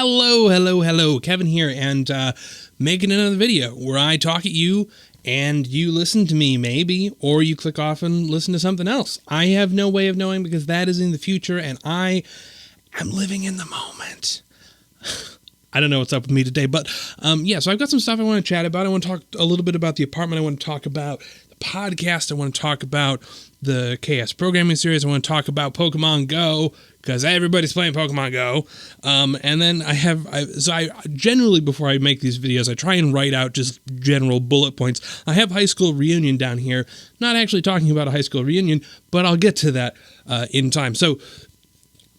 Hello. Kevin here, and making another video where I talk at you and you listen to me, maybe, or you click off and listen to something else. I have no way of knowing because that is in the future, and I am living in the moment. I don't know what's up with me today, but so I've got some stuff I want to chat about. I want to talk a little bit about the apartment. I want to talk about the podcast. I want to talk about the KS programming series. I want to talk about Pokemon Go, because everybody's playing Pokemon Go. And then I generally, before I make these videos, I try and write out just general bullet points. I have high school reunion down here. Not actually talking about a high school reunion, but I'll get to that in time. So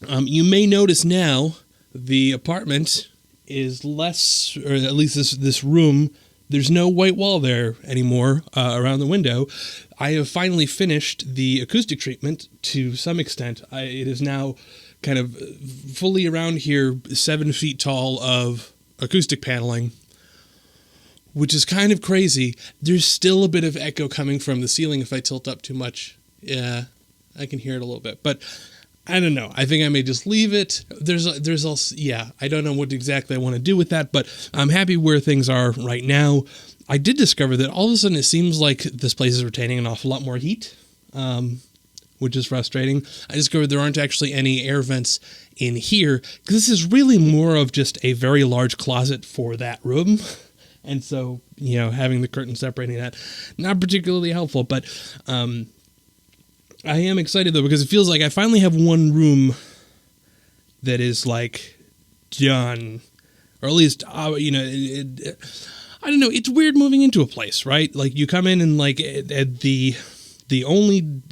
you may notice now the apartment is less, or at least this room, there's no white wall there anymore around the window. I have finally finished the acoustic treatment to some extent. It is now kind of fully around here, 7 feet tall of acoustic paneling, which is kind of crazy. There's still a bit of echo coming from the ceiling if I tilt up too much. Yeah, I can hear it a little bit, but I don't know. I think I may just leave it. There's also, I don't know what exactly I want to do with that, but I'm happy where things are right now. I did discover that all of a sudden it seems like this place is retaining an awful lot more heat, which is frustrating. I discovered there aren't actually any air vents in here, because this is really more of just a very large closet for that room. And so, having the curtain separating that, not particularly helpful, but I am excited, though, because it feels like I finally have one room that is, done. Or at least, I don't know, it's weird moving into a place, right? You come in and, the only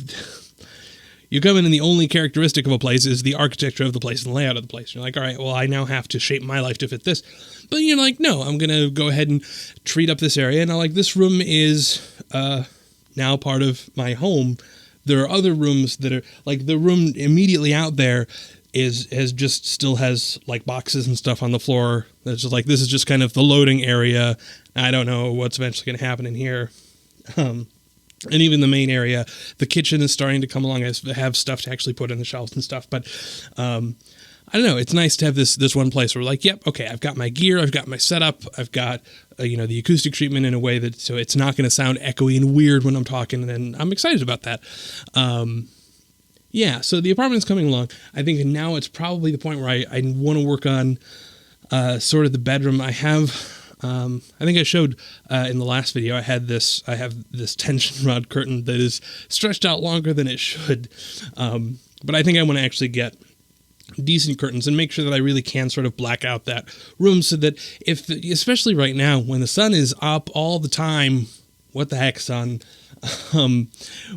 characteristic of a place is the architecture of the place and the layout of the place. You're like, all right, well, I now have to shape my life to fit this. But you're like, no, I'm going to go ahead and treat up this area. Now, this room is now part of my home. There are other rooms that are, the room immediately out there still has boxes and stuff on the floor. That's just this is just kind of the loading area. I don't know what's eventually going to happen in here. And even the main area, the kitchen is starting to come along. I have stuff to actually put in the shelves and stuff. But I don't know. It's nice to have this one place where yep, okay, I've got my gear, I've got my setup, I've got the acoustic treatment in a way that so it's not going to sound echoey and weird when I'm talking, and I'm excited about that. So the apartment's coming along. I think now it's probably the point where I want to work on sort of the bedroom. I have. I think I showed in the last video, I have this tension rod curtain that is stretched out longer than it should. But I think I want to actually get decent curtains and make sure that I really can sort of black out that room so that especially right now when the sun is up all the time, what the heck, sun? When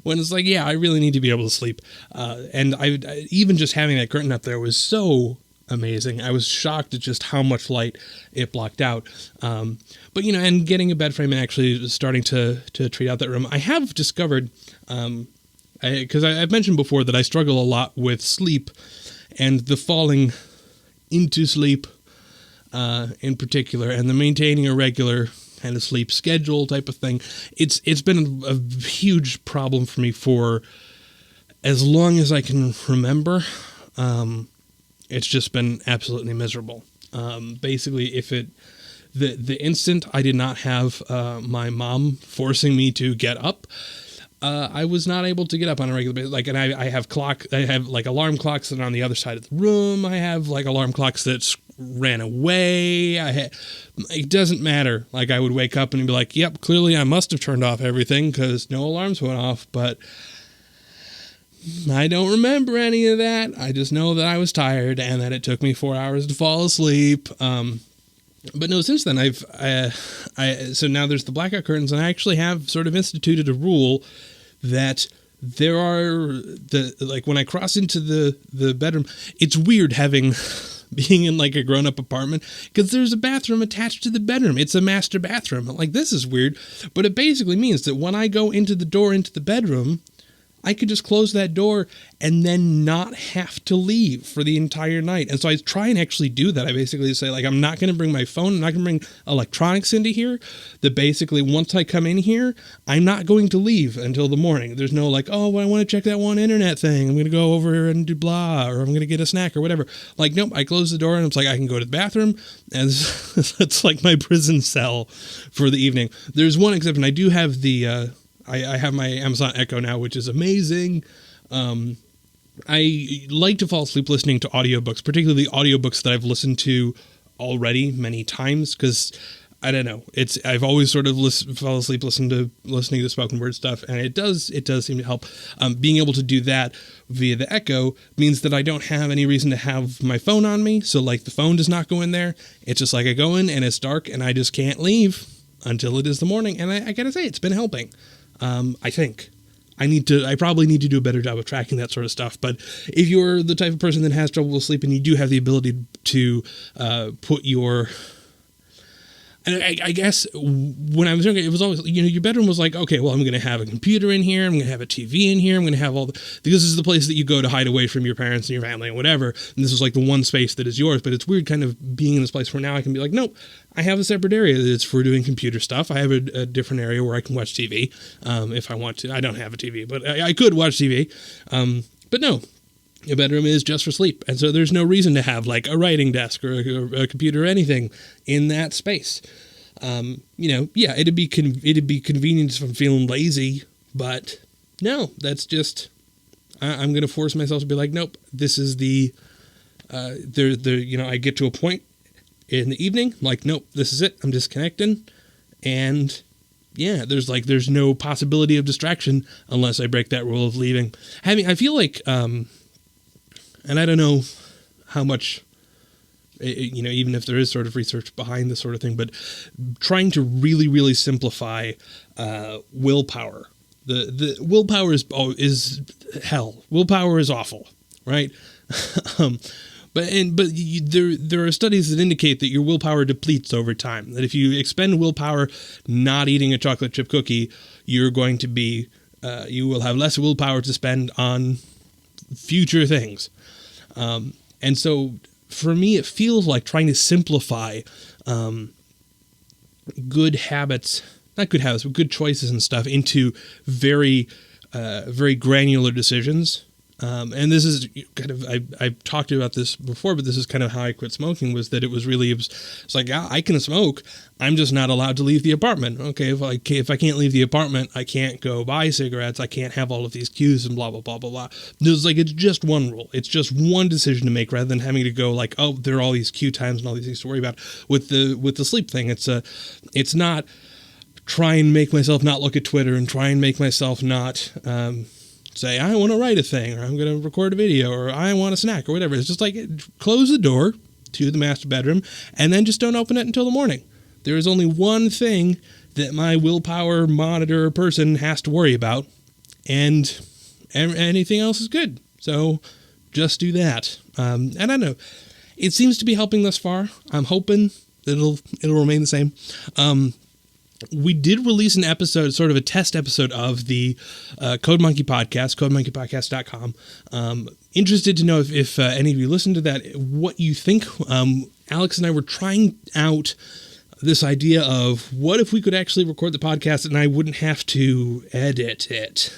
it's I really need to be able to sleep. And I even just having that curtain up there was so amazing. I was shocked at just how much light it blocked out. But and getting a bed frame and actually starting to treat out that room, I have discovered, because I've mentioned before that I struggle a lot with sleep and the falling into sleep in particular, and the maintaining a regular kind of sleep schedule type of thing. It's been a huge problem for me for as long as I can remember. It's just been absolutely miserable. Basically, the instant I did not have my mom forcing me to get up, I was not able to get up on a regular basis. And I have alarm clocks that are on the other side of the room. I have alarm clocks that ran away. It doesn't matter. I would wake up and be like, yep, clearly I must have turned off everything because no alarms went off, but I don't remember any of that. I just know that I was tired and that it took me 4 hours to fall asleep. But no, since then so now there's the blackout curtains, and I actually have sort of instituted a rule that there are when I cross into the bedroom, it's weird being in a grown-up apartment because there's a bathroom attached to the bedroom. It's a master bathroom. This is weird, but it basically means that when I go into the door into the bedroom, I could just close that door and then not have to leave for the entire night. And so I try and actually do that. I basically say, like, I'm not going to bring my phone. I'm not going to bring electronics into here. That basically, once I come in here, I'm not going to leave until the morning. There's no like, oh, well, I want to check that one internet thing. I'm going to go over and do blah, or I'm going to get a snack or whatever. Like, nope, I close the door and it's like, I can go to the bathroom. And it's like my prison cell for the evening. There's one exception. I do have the, I have my Amazon Echo now, which is amazing. I like to fall asleep listening to audiobooks, particularly audiobooks that I've listened to already many times, because I don't know, I've always sort of fall asleep listening to spoken word stuff, and it does seem to help. Being able to do that via the Echo means that I don't have any reason to have my phone on me. So like the phone does not go in there. It's just like I go in and it's dark and I just can't leave until it is the morning. And I gotta say, it's been helping. I think I probably need to do a better job of tracking that sort of stuff. But if you're the type of person that has trouble with sleep and you do have the ability to put your, I guess when I was younger, it was always, your bedroom was like, okay, well, I'm going to have a computer in here. I'm going to have a TV in here. I'm going to have because this is the place that you go to hide away from your parents and your family and whatever. And this is like the one space that is yours. But it's weird kind of being in this place where now I can be like, nope, I have a separate area that's for doing computer stuff. I have a different area where I can watch TV if I want to. I don't have a TV, but I could watch TV. But no. Your bedroom is just for sleep. And so there's no reason to have like a writing desk or a computer or anything in that space. It'd be convenient if I'm feeling lazy, but no, that's just, I'm going to force myself to be like, nope, this is I get to a point in the evening, like, nope, this is it. I'm disconnecting. And yeah, there's no possibility of distraction unless I break that rule of leaving. I feel like, and I don't know how much, even if there is sort of research behind this sort of thing, but trying to really, really simplify willpower. The willpower is hell. Willpower is awful, right? But there are studies that indicate that your willpower depletes over time. That if you expend willpower not eating a chocolate chip cookie, you're going to be you will have less willpower to spend on future things. And so for me, it feels like trying to simplify good habits, not good habits, but good choices and stuff into very, very granular decisions. And this is kind of, I've talked about this before, but this is kind of how I quit smoking, was that it's like, I can smoke. I'm just not allowed to leave the apartment. Okay. If I can't leave the apartment, I can't go buy cigarettes. I can't have all of these cues and blah, blah, blah, blah, blah. It's just one rule. It's just one decision to make rather than having to go like, oh, there are all these cue times and all these things to worry about with the sleep thing. It's not try and make myself not look at Twitter and try and make myself not, say, I want to write a thing, or I'm going to record a video, or I want a snack, or whatever. It's just like, close the door to the master bedroom, and then just don't open it until the morning. There is only one thing that my willpower monitor person has to worry about, and anything else is good. So just do that. And I don't know. It seems to be helping thus far. I'm hoping it'll remain the same. We did release an episode, sort of a test episode of the Code Monkey podcast, codemonkeypodcast.com. Interested to know if any of you listened to that, what you think. Alex and I were trying out this idea of what if we could actually record the podcast and I wouldn't have to edit it.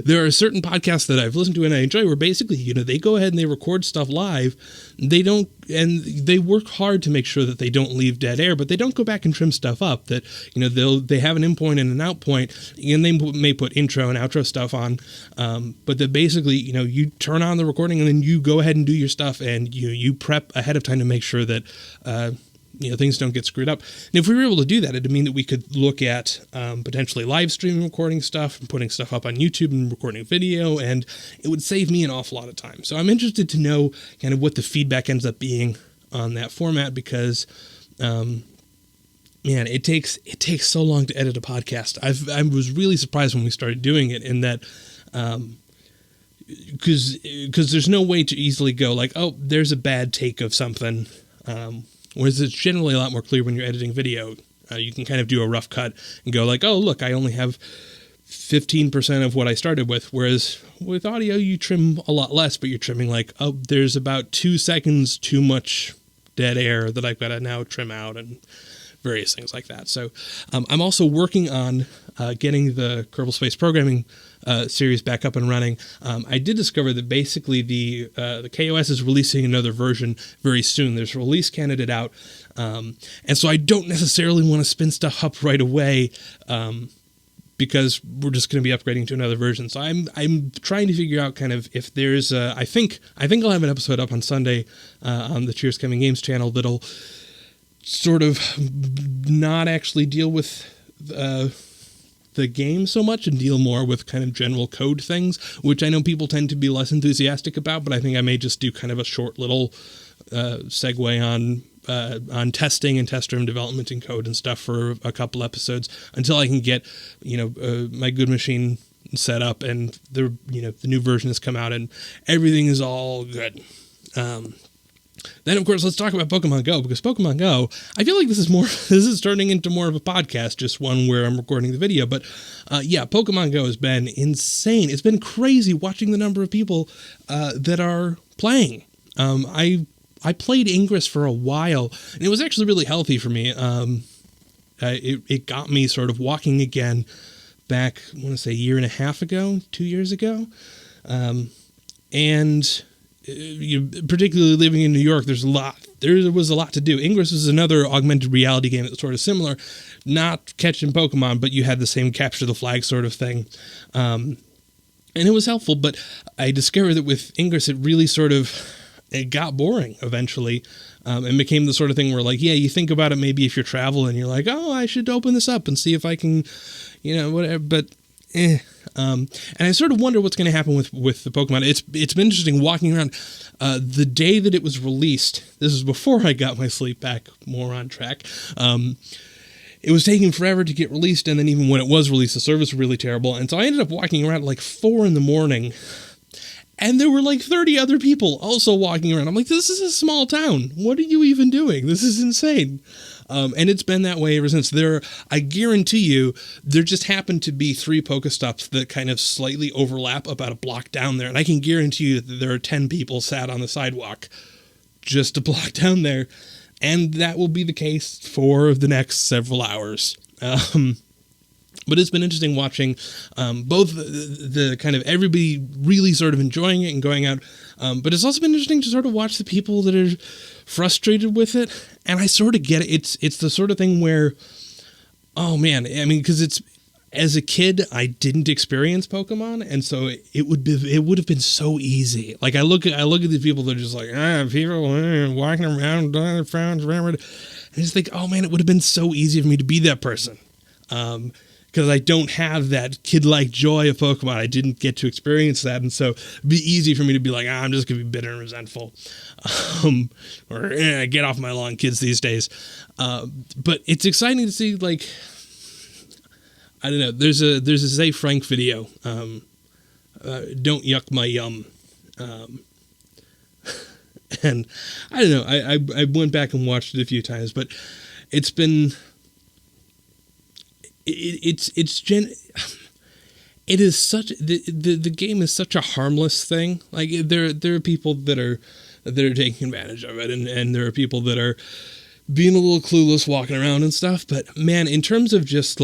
There are certain podcasts that I've listened to and I enjoy where basically, they go ahead and they record stuff live. They work hard to make sure that they don't leave dead air, but they don't go back and trim stuff up. That, they have an in point and an out point, and they may put intro and outro stuff on. But that basically, you turn on the recording and then you go ahead and do your stuff and you prep ahead of time to make sure that, things don't get screwed up. And if we were able to do that, it'd mean that we could look at potentially live streaming recording stuff and putting stuff up on YouTube and recording video, and it would save me an awful lot of time. So I'm interested to know kind of what the feedback ends up being on that format, because, it takes so long to edit a podcast. I was really surprised when we started doing it in that, because there's no way to easily go like, oh, there's a bad take of something, whereas it's generally a lot more clear when you're editing video. You can kind of do a rough cut and go like, oh, look, I only have 15% of what I started with, whereas with audio, you trim a lot less, but you're trimming like, oh, there's about 2 seconds too much dead air that I've got to now trim out and various things like that. So I'm also working on getting the Kerbal Space Programming series back up and running. I did discover that basically the KOS is releasing another version very soon. There's a release candidate out, and so I don't necessarily want to spin stuff up right away, because we're just going to be upgrading to another version. So I'm trying to figure out kind of if there's I think I'll have an episode up on Sunday on the Cheers Coming Games channel that'll sort of not actually deal with the game so much and deal more with kind of general code things, which I know people tend to be less enthusiastic about, but I think I may just do kind of a short little segue on testing and test room development and code and stuff for a couple episodes until I can get, my good machine set up and the new version has come out and everything is all good. Then, of course, let's talk about Pokemon Go, because Pokemon Go, I feel like this is turning into more of a podcast, just one where I'm recording the video. But Pokemon Go has been insane. It's been crazy watching the number of people that are playing. I played Ingress for a while, and it was actually really healthy for me. It got me sort of walking again back, I want to say a year and a half ago, 2 years ago. Particularly living in New York, there was a lot to do. Ingress is another augmented reality game that's sort of similar, not catching Pokemon, but you had the same capture the flag sort of thing. And it was helpful, but I discovered that with Ingress, it really it got boring eventually, and became the sort of thing where you think about it maybe if you're traveling, you're like, oh, I should open this up and see if I can, whatever, but and I sort of wonder what's going to happen with the Pokemon. It's been interesting walking around. The day that it was released, this is before I got my sleep back more on track. It was taking forever to get released, and then even when it was released, the service was really terrible. And so I ended up walking around at 4 a.m, and there were 30 other people also walking around. I'm like, this is a small town. What are you even doing? This is insane. And it's been that way ever since. I guarantee you, there just happened to be 3 Pokestops that kind of slightly overlap about a block down there. And I can guarantee you that there are 10 people sat on the sidewalk just a block down there. And that will be the case for the next several hours. But it's been interesting watching both the kind of everybody really sort of enjoying it and going out. But it's also been interesting to sort of watch the people that are frustrated with it. And I sort of get it. It's the sort of thing where, oh man, I mean, because as a kid, I didn't experience Pokemon, and so it would have been so easy. I look at these people that are just people walking around doing their friends, and I just think, oh man, it would have been so easy for me to be that person. Because I don't have that kid-like joy of Pokemon. I didn't get to experience that, and so it'd be easy for me to be like, I'm just going to be bitter and resentful. Or get off my lawn, kids these days. But it's exciting to see, I don't know, there's a Zay Frank video, Don't Yuck My Yum. And I don't know, I went back and watched it a few times, but it's been... It is such the game is such a harmless thing. There are people that are taking advantage of it, and there are people that are being a little clueless walking around and stuff. But man, in terms of just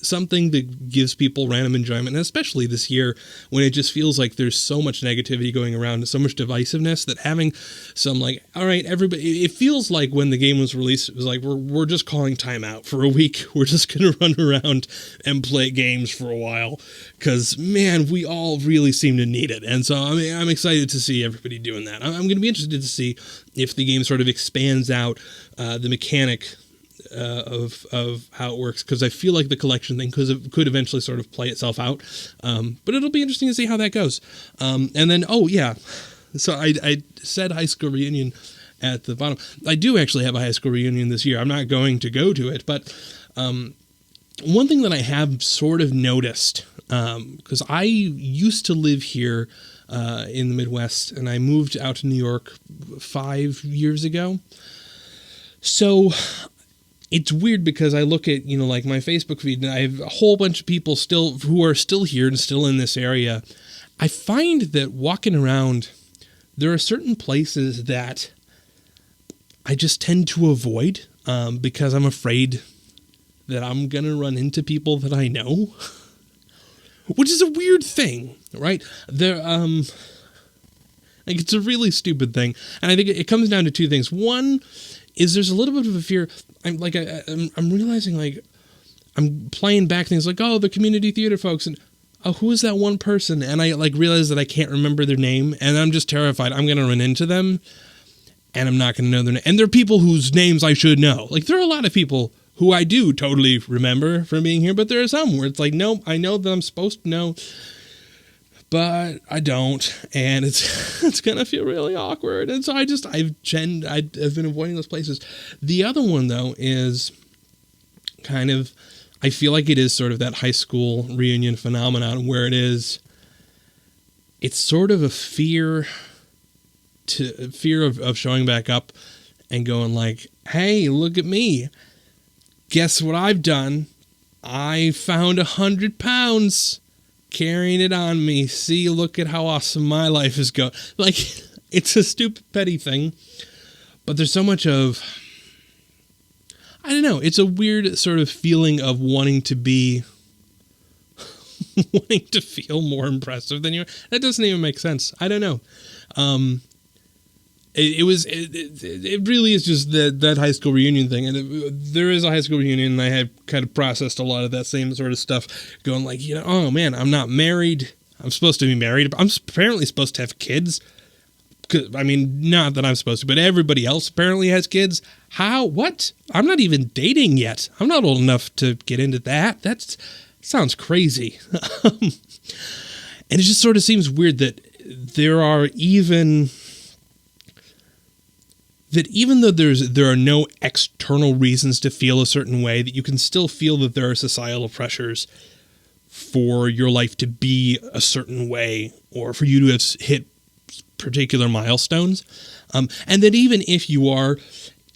something that gives people random enjoyment, and especially this year when it just feels like there's so much negativity going around, so much divisiveness, that having some all right, everybody, it feels like when the game was released, it was we're just calling time out for a week. We're just going to run around and play games for a while, because man, we all really seem to need it. And so I'm excited to see everybody doing that. I'm going to be interested to see if the game sort of expands out the mechanic of how it works, because I feel like the collection thing could eventually sort of play itself out, but it'll be interesting to see how that goes. And then so I said high school reunion at the bottom. I do actually have a high school reunion this year. I'm not going to go to it, but one thing that I have sort of noticed, because I used to live here in the Midwest, and I moved out to New York 5 years ago. So it's weird because I look at, like my Facebook feed and I have a whole bunch of people still who are still here and still in this area. I find that walking around, there are certain places that I just tend to avoid because I'm afraid that I'm going to run into people that I know, which is a weird thing, right? It's a really stupid thing. And I think it comes down to two things. One is there's a little bit of a fear. I'm realizing, like, I'm playing back things like, oh, the community theater folks, and oh, who is that one person? And I realize that I can't remember their name, and I'm just terrified I'm going to run into them, and I'm not going to know their name. And they're people whose names I should know. Like, there are a lot of people who I do totally remember from being here, but there are some where it's like, no, I know that I'm supposed to know, but I don't, and it's going to feel really awkward. And so I've been avoiding those places. The other one, though, is kind of, I feel like it is sort of that high school reunion phenomenon where it's sort of a fear of showing back up and going like, hey, look at me. Guess what I've done? I found 100 pounds carrying it on me. See, look at how awesome my life is going. Like, it's a stupid, petty thing, but there's so much of, I don't know, it's a weird sort of feeling of wanting to feel more impressive than you are. That doesn't even make sense. I don't know. It really is just that high school reunion thing. And there is a high school reunion, and I had kind of processed a lot of that same sort of stuff, going like, oh man, I'm not married. I'm supposed to be married. I'm apparently supposed to have kids. I mean, not that I'm supposed to, but everybody else apparently has kids. How? What? I'm not even dating yet. I'm not old enough to get into that. That sounds crazy. And it just sort of seems weird that even though there are no external reasons to feel a certain way, that you can still feel that there are societal pressures for your life to be a certain way, or for you to have hit particular milestones. And that even if you are,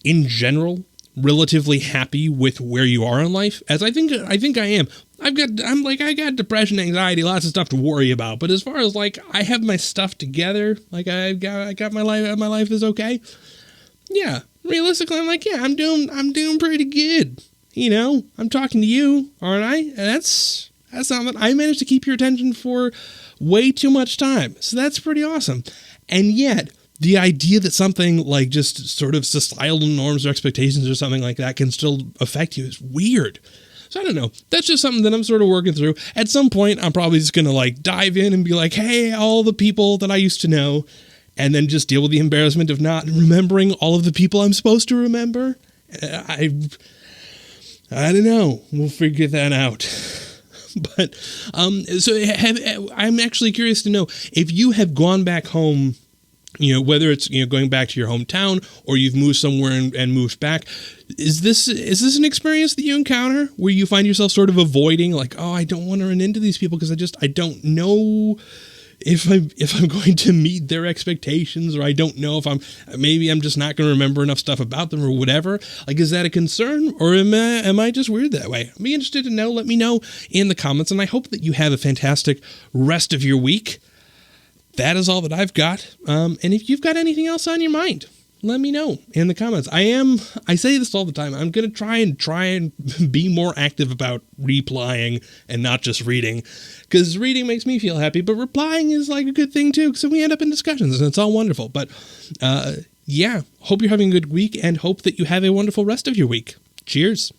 in general, relatively happy with where you are in life, as I think I am, I got depression, anxiety, lots of stuff to worry about. But as far as like, I have my stuff together, like I got my life is okay. Yeah, realistically, I'm like, yeah, I'm doing pretty good. I'm talking to you, aren't I? That's something. I managed to keep your attention for way too much time. So that's pretty awesome. And yet, the idea that something like just sort of societal norms or expectations or something like that can still affect you is weird. So I don't know. That's just something that I'm sort of working through. At some point, I'm probably just going to like dive in and be like, hey, all the people that I used to know, and then just deal with the embarrassment of not remembering all of the people I'm supposed to remember. I don't know. We'll figure that out. But I'm actually curious to know if you have gone back home, whether it's going back to your hometown or you've moved somewhere and moved back. Is this an experience that you encounter where you find yourself sort of avoiding, like, oh, I don't want to run into these people because I don't know if I'm going to meet their expectations, or I don't know if I'm just not going to remember enough stuff about them or whatever. Like, is that a concern, or am I just weird that way? I'd be interested to know. Let me know in the comments, and I hope that you have a fantastic rest of your week. That is all that I've got. And if you've got anything else on your mind, let me know in the comments. I say this all the time. I'm going to try and be more active about replying and not just reading, because reading makes me feel happy, but replying is like a good thing too. So we end up in discussions and it's all wonderful. But yeah, hope you're having a good week and hope that you have a wonderful rest of your week. Cheers.